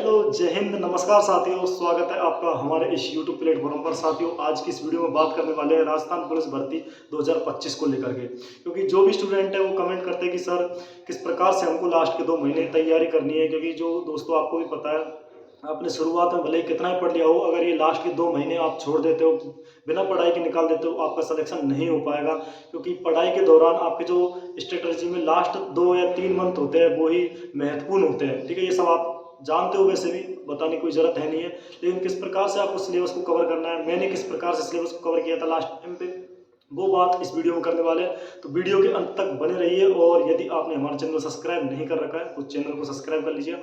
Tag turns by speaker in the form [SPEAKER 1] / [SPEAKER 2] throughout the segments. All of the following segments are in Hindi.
[SPEAKER 1] हेलो, जय हिंद, नमस्कार साथियों। स्वागत है आपका हमारे इस YouTube प्लेटफॉर्म पर। साथियों, आज की इस वीडियो में बात करने वाले हैं राजस्थान पुलिस भर्ती 2025 को लेकर के, क्योंकि जो भी स्टूडेंट है वो कमेंट करते हैं कि सर किस प्रकार से हमको लास्ट के 2 महीने तैयारी करनी है। क्योंकि जो दोस्तों आपको भी पता है, आपने शुरुआत में भले ही कितना ही पढ़ लिया हो, अगर ये लास्ट के 2 महीने आप छोड़ देते हो, बिना पढ़ाई के निकाल देते हो, आपका सिलेक्शन नहीं हो पाएगा। क्योंकि पढ़ाई के दौरान आपके जो स्ट्रेटजी में लास्ट 2 या 3 मंथ होते हैं वो ही महत्वपूर्ण होते हैं। ठीक है, ये सब आप जानते हो, वैसे भी बताने की कोई ज़रूरत है नहीं है। लेकिन किस प्रकार से आपको सिलेबस को कवर करना है, मैंने किस प्रकार से सिलेबस को कवर किया था लास्ट टाइम पे, वो बात इस वीडियो में करने वाले हैं। तो वीडियो के अंत तक बने रहिए। और यदि आपने हमारा चैनल सब्सक्राइब नहीं कर रखा है तो चैनल को सब्सक्राइब कर लीजिए।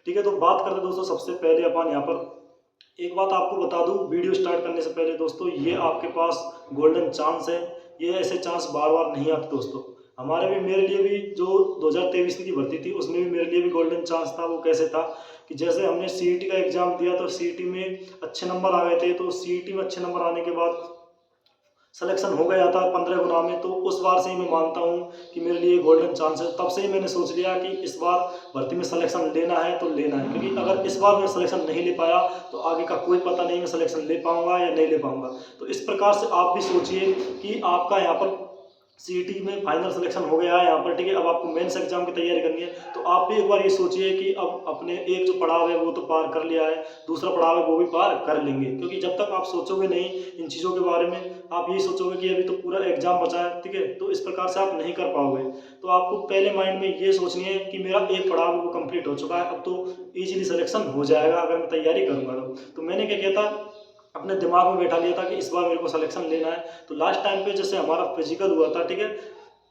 [SPEAKER 1] ठीक है, तो बात करते हैं दोस्तों। सबसे पहले अपन यहाँ पर एक बात आपको बता दूं, वीडियो स्टार्ट करने से पहले दोस्तों, ये आपके पास गोल्डन चांस है। ये ऐसे चांस बार बार नहीं आते दोस्तों। हमारे भी, मेरे लिए भी जो 2023 की भर्ती थी उसमें भी मेरे लिए भी गोल्डन चांस था। वो कैसे था कि जैसे हमने सीईटी का एग्जाम दिया तो सीईटी में अच्छे नंबर आ गए थे। तो सीईटी में अच्छे नंबर आने के बाद सिलेक्शन हो गया था 15 गुना में। तो उस बार से ही मैं मानता हूँ कि मेरे लिए गोल्डन चांस है। तब से ही मैंने सोच लिया कि इस बार भर्ती में सिलेक्शन लेना है तो लेना है। क्योंकि अगर इस बार मैं सिलेक्शन नहीं ले पाया तो आगे का कोई पता नहीं मैं सिलेक्शन ले पाऊंगा या नहीं ले पाऊंगा। तो इस प्रकार से आप भी सोचिए कि आपका यहाँ पर सीईटी में फाइनल सिलेक्शन हो गया है यहाँ पर। ठीक है, अब आपको मेंस एग्जाम की तैयारी करनी है। तो आप भी एक बार ये सोचिए कि अब अपने एक जो पड़ाव है वो तो पार कर लिया है, दूसरा पड़ाव है वो भी पार कर लेंगे। क्योंकि जब तक आप सोचोगे नहीं इन चीज़ों के बारे में, आप ये सोचोगे कि अभी तो पूरा एग्जाम बचा है, ठीक है, तो इस प्रकार से आप नहीं कर पाओगे। तो आपको पहले माइंड में ये सोचनी है कि मेरा एक पड़ाव वो कंप्लीट हो चुका है, अब तो ईजिली सिलेक्शन हो जाएगा अगर मैं तैयारी करूँगा। तो मैंने क्या किया था, अपने दिमाग में बैठा लिया था कि इस बार मेरे को सिलेक्शन लेना है। तो लास्ट टाइम पे जैसे हमारा फिजिकल हुआ था, ठीक है,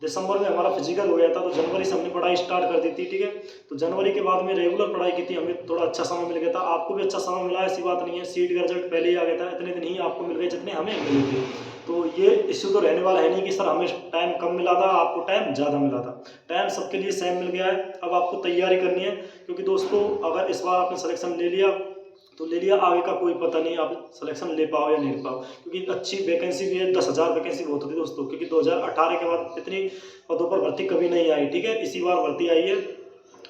[SPEAKER 1] दिसंबर में हमारा फिजिकल हो गया था, तो जनवरी से हमने पढ़ाई स्टार्ट कर दी थी। ठीक है, तो जनवरी के बाद में रेगुलर पढ़ाई की थी, हमें थोड़ा अच्छा समय मिल गया था। आपको भी अच्छा समय मिला, ऐसी बात नहीं है। सीट का रिजल्ट पहले ही आ गया था, इतने दिन ही आपको मिल गए जितने हमें मिले थे। तो ये इश्यू तो रहने वाला है नहीं कि सर हमें टाइम कम मिला था, आपको टाइम ज़्यादा मिला था। टाइम सबके लिए सेम मिल गया है। अब आपको तैयारी करनी है। क्योंकि दोस्तों, अगर इस बार आपने सिलेक्शन ले लिया तो ले लिया, आगे का कोई पता नहीं आप सिलेक्शन ले पाओ या नहीं ले पाओ। क्योंकि अच्छी वैकेंसी भी है, 10,000 वैकेंसी बहुत होती है दोस्तों। क्योंकि 2018 के बाद इतनी पदों पर भर्ती कभी नहीं आई। ठीक है, इसी बार भर्ती आई है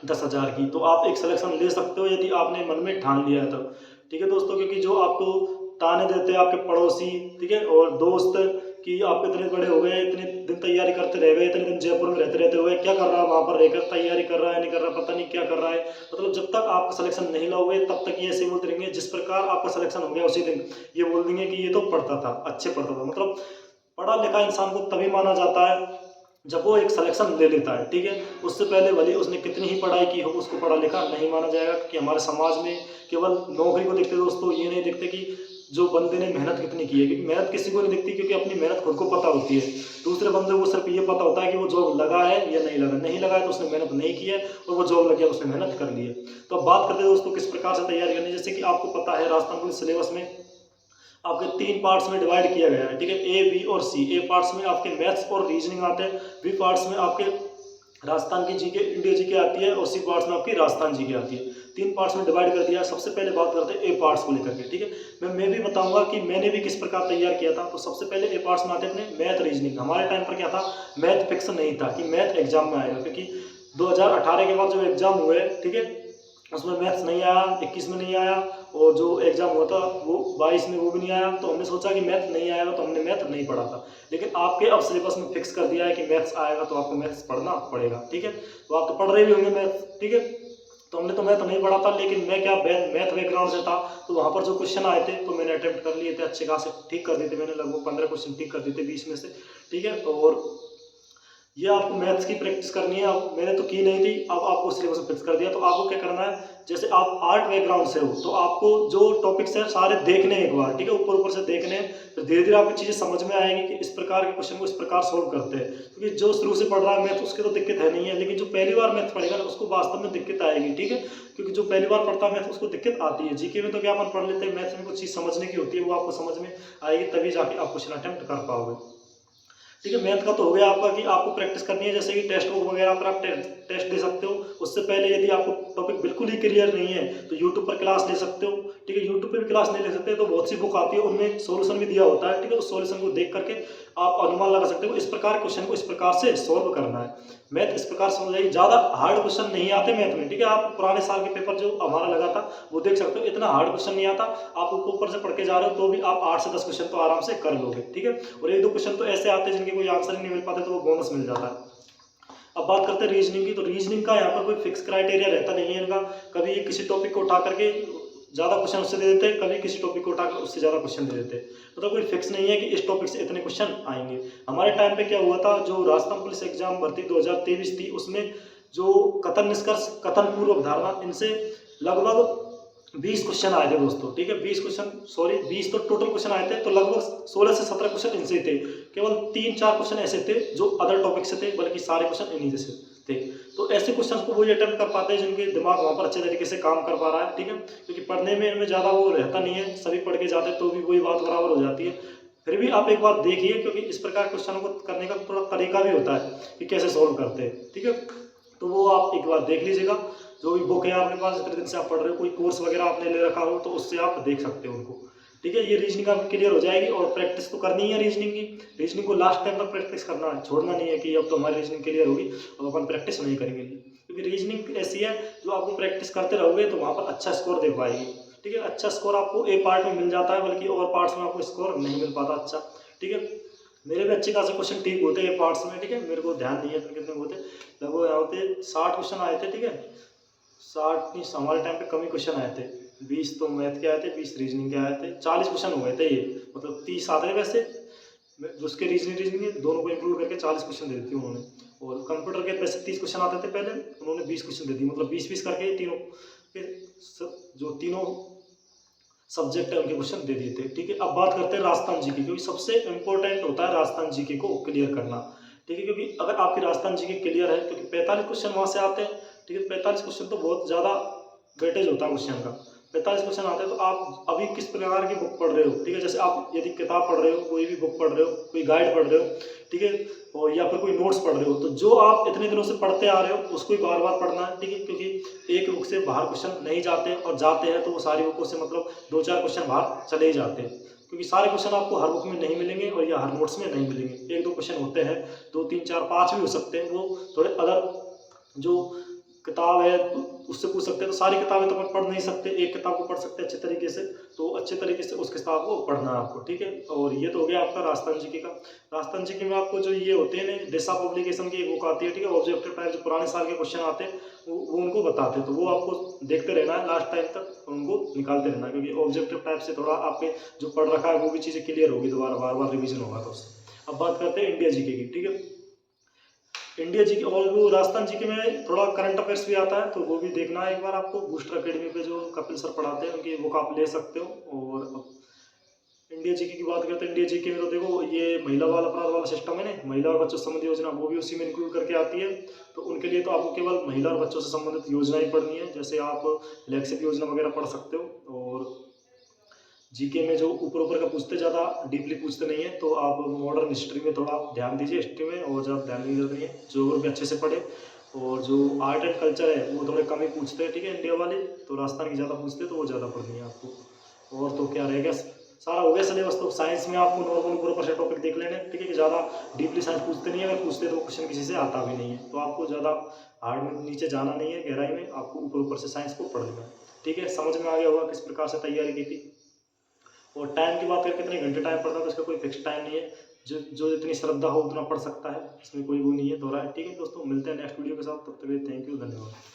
[SPEAKER 1] 10,000 की। तो आप एक सिलेक्शन ले सकते हो यदि आपने मन में ठान लिया है तब। ठीक है दोस्तों, क्योंकि जो आपको ताने देते हैं आपके पड़ोसी, ठीक है, और दोस्त कि आप इतने बड़े हो गए, इतने दिन तैयारी करते रह गए, इतने दिन जयपुर में रहते हुए क्या कर रहा है वहाँ पर रहकर, तैयारी कर रहा है नहीं कर रहा, पता नहीं क्या कर रहा है। मतलब जब तक आपका सिलेक्शन नहीं लाओगे तब तक ये ऐसे बोलते रहेंगे। जिस प्रकार आपका सिलेक्शन हो गया उसी दिन ये बोल देंगे कि ये तो पढ़ता था, अच्छे पढ़ता था। मतलब पढ़ा लिखा इंसान को तभी माना जाता है जब वो एक सिलेक्शन ले लेता है। ठीक है, उससे पहले भले उसने कितनी ही पढ़ाई की हो, उसको पढ़ा लिखा नहीं माना जाएगा। क्योंकि हमारे समाज में केवल नौकरी को देखते दोस्तों, ये नहीं देखते कि जो बंदे ने मेहनत कितनी की है। क्योंकि मेहनत किसी को नहीं दिखती, क्योंकि अपनी मेहनत खुद को पता होती है। दूसरे बंदे को सिर्फ ये पता होता है कि वो जॉब लगा है या नहीं लगा। नहीं लगा है तो उसने मेहनत नहीं की है, और वो जॉब लग गया उसने मेहनत कर ली है। तो अब बात करते हैं दोस्तों किस प्रकार से तैयारी करनी है। जैसे कि आपको पता है राजस्थान पुलिस सिलेबस में आपके 3 पार्ट्स में डिवाइड किया गया है। ठीक है, ए, बी और सी। ए पार्ट्स में आपके मैथ्स और रीजनिंग आते हैं, बी पार्ट्स में आपके राजस्थान की जीके, इंडिया जीके आती है, और सी पार्ट्स में आपकी राजस्थान जीके आती है। 3 पार्ट्स में डिवाइड कर दिया। सबसे पहले बात करते हैं ए पार्ट्स को लेकर के। ठीक है, मैं भी बताऊंगा कि मैंने भी किस प्रकार तैयार किया था। तो सबसे पहले ए पार्ट्स में आते हैं अपने मैथ रीजनिंग। हमारे टाइम पर क्या था, मैथ फिक्स नहीं था कि मैथ एग्जाम में आएगा। क्योंकि 2018 के बाद जो एग्जाम हुए, ठीक है, उसमें मैथ्स नहीं आया, 21 में नहीं आया, और जो एग्जाम हुआ था वो 22 में वो भी नहीं आया। तो हमने सोचा कि मैथ नहीं आएगा तो हमने मैथ नहीं पढ़ा था। लेकिन आपके अब सिलेबस में फिक्स कर दिया है कि मैथ्स आएगा तो आपको मैथ्स पढ़ना पड़ेगा। ठीक है, तो आप तो पढ़ रहे भी होंगे मैथ्स। ठीक है, तो हमने तो मैथ नहीं पढ़ा था, लेकिन मैं क्या मैथ बैकग्राउंड से था, तो वहाँ पर जो क्वेश्चन आए थे तो मैंने अटेम्प्ट कर लिए थे, अच्छे खासे ठीक कर दिए थे मैंने। लगभग 15 क्वेश्चन ठीक कर दिए थे 20 में से। ठीक है, और ये आपको मैथ्स की प्रैक्टिस करनी है। अब मैंने तो की नहीं थी, अब आपको सिलेबस फिक्स कर दिया। तो आपको क्या करना है, जैसे आप आर्ट बैकग्राउंड से हो तो आपको जो टॉपिक्स हैं सारे देखने हैं एक बार। ठीक है, ऊपर ऊपर से देखने हैं, फिर धीरे धीरे आपको चीज़ें समझ में आएंगी कि इस प्रकार के क्वेश्चन को इस प्रकार सॉल्व करते हैं। क्योंकि जो शुरू से पढ़ रहा है मैथ उसके तो दिक्कत है नहीं है, लेकिन जो पहली बार मैथ पढ़ेगा ना उसको वास्तव में दिक्कत आएगी। ठीक है, क्योंकि जो पहली बार पढ़ता है मैथ उसको दिक्कत आती है। जीके में तो क्या अपन पढ़ लेते हैं, मैथ में कुछ चीज़ समझने की होती है, वो आपको समझ में आएगी तभी जाके आप क्वेश्चन अटेम्प्ट कर पाओगे। ठीक है, मैथ का तो हो गया आपका कि आपको प्रैक्टिस करनी है। जैसे कि टेक्स्ट बुक वगैरह पर आप टेस्ट दे सकते हो। उससे पहले यदि आपको टॉपिक बिल्कुल ही क्लियर नहीं है तो यूट्यूब पर क्लास ले सकते हो। ठीक है, यूट्यूब पे भी क्लास नहीं ले सकते तो बहुत सी बुक आती है, उनमें सॉल्यूशन भी दिया होता है। ठीक है, उस सॉल्यूशन को देख करके आप अनुमान लगा सकते हो इस प्रकार क्वेश्चन को इस प्रकार से सॉल्व करना है। मैथ इस प्रकार समझ जाइए, ज़्यादा हार्ड क्वेश्चन नहीं आते मैथ में, ठीक है। आप पुराने साल के पेपर जो हमारा लगा था वो देख सकते हो, इतना हार्ड क्वेश्चन नहीं आता। आप ऊपर से पढ़ के जा रहे हो तो भी आप 8 से 10 क्वेश्चन तो आराम से कर लोगे, ठीक है। और 1-2 क्वेश्चन तो ऐसे आते हैं जिनके कोई आंसर ही नहीं मिल पाते, तो वो बोनस मिल जाता है। अब बात करते हैं रीजनिंग की, तो रीजनिंग का यहाँ पर कोई फिक्स क्राइटेरिया रहता नहीं है इनका। कभी किसी टॉपिक को उठा करके ज़्यादा क्वेश्चन उससे दे देते हैं, कभी किसी टॉपिक को उठाकर उससे ज़्यादा क्वेश्चन दे देते हैं। मतलब कोई फिक्स नहीं है कि इस टॉपिक से इतने क्वेश्चन आएंगे। हमारे टाइम पे क्या हुआ था, जो राजस्थान पुलिस एग्जाम भर्ती 2023 थी, उसमें जो कथन निष्कर्ष, कथन पूर्व अवधारणा, इनसे लगभग 20 क्वेश्चन आए थे दोस्तों, ठीक है। 20 क्वेश्चन, सॉरी 20 तो टोटल क्वेश्चन आए थे, तो लगभग 16 से 17 क्वेश्चन इनसे थे। केवल 3-4 क्वेश्चन ऐसे थे जो अदर टॉपिक से थे, बल्कि सारे क्वेश्चन इन्हीं से थे। तो ऐसे क्वेश्चन को वही अटेम्प्ट कर पाते हैं जिनके दिमाग वहाँ पर अच्छे तरीके से काम कर पा रहा है, ठीक है। क्योंकि पढ़ने में इनमें ज़्यादा वो रहता नहीं है, सभी पढ़ के जाते तो भी वही बात बराबर हो जाती है। फिर भी आप एक बार देखिए, क्योंकि इस प्रकार क्वेश्चनों को करने का थोड़ा तरीका भी होता है कि कैसे सॉल्व करते हैं, ठीक है। तो वो आप एक बार देख लीजिएगा। जो भी बुक है आपके पास, जितने दिन से आप पढ़ रहे हो, कोई कोर्स वगैरह आपने ले रखा हो तो उससे आप देख सकते हो उनको, ठीक है। ये रीजनिंग आपकी क्लियर हो जाएगी, और प्रैक्टिस तो करनी है रीजनिंग की। रीजनिंग को लास्ट टाइम तक प्रैक्टिस करना है, छोड़ना नहीं है कि अब तो हमारी रीजनिंग क्लियर होगी, अब अपन प्रैक्टिस नहीं करेंगे। क्योंकि रीजनिंग ऐसी है जो आपको प्रैक्टिस करते रहोगे तो वहाँ पर अच्छा स्कोर दे पाएगी, ठीक है। अच्छा स्कोर आपको ए पार्ट में मिल जाता है, बल्कि और पार्ट्स में आपको स्कोर नहीं मिल पाता अच्छा, ठीक है। मेरे भी अच्छे खासे क्वेश्चन ठीक होते हैं पार्ट्स में, ठीक है। मेरे को ध्यान नहीं है तो कितने होते, लगभग यहाँ होते 60 क्वेश्चन आए थे, ठीक है। 60 नहीं, हमारे टाइम पे कम ही क्वेश्चन आए थे। 20 तो मैथ के आए थे, 20 रीजनिंग के आए थे, 40 क्वेश्चन हो गए थे ये, मतलब 30 आते थे वैसे। उसके रीजनिंग दोनों को इंक्लूड करके 40 क्वेश्चन दे दी उन्होंने। और कंप्यूटर के वैसे 30 क्वेश्चन आते थे पहले, उन्होंने 20 क्वेश्चन दे दी, मतलब 20-20 करके तीनों के जो तीनों सब्जेक्ट है उनके क्वेश्चन दे दिए थे, ठीक है। अब बात करते हैं राजस्थान जीके, क्योंकि सबसे इंपॉर्टेंट होता है राजस्थान जीके को क्लियर करना, ठीक है। क्योंकि अगर आपकी राजस्थान जीके क्लियर है, क्योंकि 45 क्वेश्चन वहाँ से आते हैं, ठीक है। 45 क्वेश्चन तो बहुत ज़्यादा वेटेज होता है क्वेश्चन का। 45 क्वेश्चन आते हैं, तो आप अभी किस प्रकार की बुक पढ़ रहे हो, ठीक है। जैसे आप यदि किताब पढ़ रहे हो, कोई भी बुक पढ़ रहे हो, कोई गाइड पढ़ रहे हो, ठीक है, और या फिर कोई नोट्स पढ़ रहे हो, तो जो आप इतने दिनों से पढ़ते आ रहे हो उसको ही बार बार पढ़ना है, ठीक है। क्योंकि एक बुक से बाहर क्वेश्चन नहीं जाते, और जाते हैं तो वो सारी बुकों से मतलब 2-4 क्वेश्चन बाहर चले ही जाते हैं। क्योंकि सारे क्वेश्चन आपको हर बुक में नहीं मिलेंगे, और या हर नोट्स में नहीं मिलेंगे। 1-2 क्वेश्चन होते हैं, 2, 3, 4, 5 भी हो सकते हैं, वो थोड़े अदर जो किताब है उससे पूछ सकते हैं। तो सारी किताबें तो अपन पढ़ नहीं सकते, एक किताब को पढ़ सकते हैं अच्छे तरीके से, तो अच्छे तरीके से उस किताब को पढ़ना है आपको, ठीक है। और ये तो हो गया आपका राजस्थान जीके का। राजस्थान जीके में आपको जो ये होते हैं ना, दिशा पब्लिकेशन की एक बुक आती है, ठीक है। ऑब्जेक्टिव टाइप जो पुराने साल के क्वेश्चन आते हैं वो उनको बताते हैं, तो वो आपको देखते रहना है लास्ट टाइम तक, उनको निकालते रहना है। क्योंकि ऑब्जेक्टिव टाइप से थोड़ा आपके जो पढ़ रखा है वो भी चीज़ें क्लियर होगी, दोबारा बार बार रिविजन होगा तो उससे। अब बात करते हैं इंडिया जीके की, ठीक है। इंडिया जीके और वो राजस्थान जीके में थोड़ा करंट अफेयर्स भी आता है, तो वो भी देखना है एक बार आपको। बूस्टर अकेडमी पे जो कपिल सर पढ़ाते हैं उनकी बुक आप ले सकते हो। और अब इंडिया जीके की बात करते हैं, इंडिया जीके में तो देखो ये महिला बाल अपराध वाला सिस्टम है ना, महिला और बच्चों से संबंधित योजना, वो भी उसी में इंक्लूड करके आती है। तो उनके लिए तो आपको केवल महिला और बच्चों से संबंधित योजना ही पढ़नी है, जैसे आप इलेक्सिव योजना वगैरह पढ़ सकते हो। और जीके में जो ऊपर ऊपर का पूछते, ज़्यादा डीपली पूछते नहीं है, तो आप मॉडर्न हिस्ट्री में थोड़ा ध्यान दीजिए, हिस्ट्री में और ज़्यादा ध्यान नहीं देते हैं, ज्योग्राफी अच्छे से पढ़े। और जो आर्ट एंड कल्चर है वो थोड़े कम ही पूछते हैं, ठीक है, इंडिया वाले। तो राजस्थान की ज़्यादा पूछते हैं, तो वो ज़्यादा पढ़नी है आपको। और तो क्या रहेगा, सारा हो गया सिलेबस। तो साइंस में आपको नॉर्मल ऊपर ऊपर से टॉपिक देख लेने, ठीक है, कि ज़्यादा डीपली साइंस पूछते नहीं है, अगर पूछते तो क्वेश्चन किसी से आता भी नहीं है। तो आपको ज़्यादा हार्ड में नीचे जाना नहीं है, गहराई में, आपको ऊपर ऊपर से साइंस को पढ़ लेना है, ठीक है। समझ में आ गया होगा किस प्रकार से तैयारी की थी। और टाइम की बात करें, कितने घंटे टाइम पढ़ता है, तो इसका कोई फिक्स टाइम नहीं है। जो जो जितनी श्रद्धा हो उतना पढ़ सकता है, इसमें कोई वो नहीं है दोहरा है, ठीक है दोस्तों। मिलते हैं नेक्स्ट वीडियो के साथ, तब तक के लिए थैंक यू, धन्यवाद।